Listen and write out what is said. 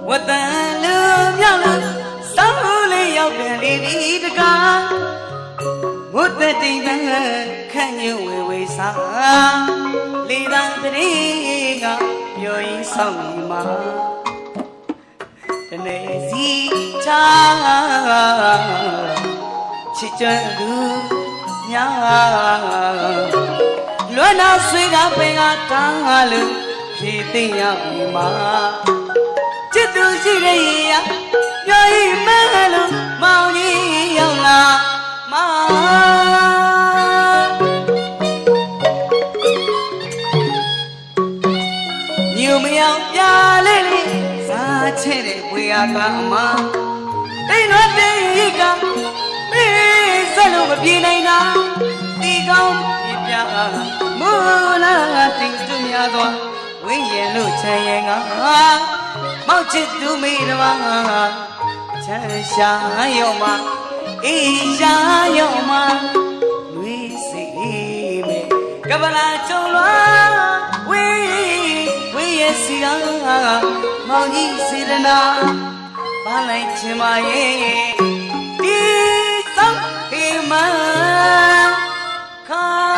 ဝတ်တန်လူမြောက်လို့စောင်းလေးရောက်တယ်လေဒီတကားဝတ်တဲ့တိမ်ခန့်ညဝေဝေစားလေတန်တရေကပြောရင်ဆောင်နေမှာတနေ့စီချာချစ်ကြသူညာလွမ်းနာဆွေကပင်ကတားလို့ဖြေသိရပြီမှာချစ်သူရှိတဲ့ရေရပြောရင်မဲလို့မောင်ကြီးရောက်လာမှာညူမရောက်ပြလေးလေးစားချဲ့တဲ့ဝေယာကမှာတိတ်တော့တိတ်ကမေးစလို့မပြေနိုင်တာဒီကောင်းပြပြမိုးလာတိတ်သူများသွားဝင်းရင်လို့ချမ်းရင်ကမောက်ချစ်သူမိတော်ချမ်းရှာရောမအေးရှာရောမလွေးစိတ်မေကပလာချုံလွားဝေးရဲ့စီကမောင်ကြီးစေရနာပါလိုက်ချင်ပါရဲ့ဒီစောင်းဒီမခါ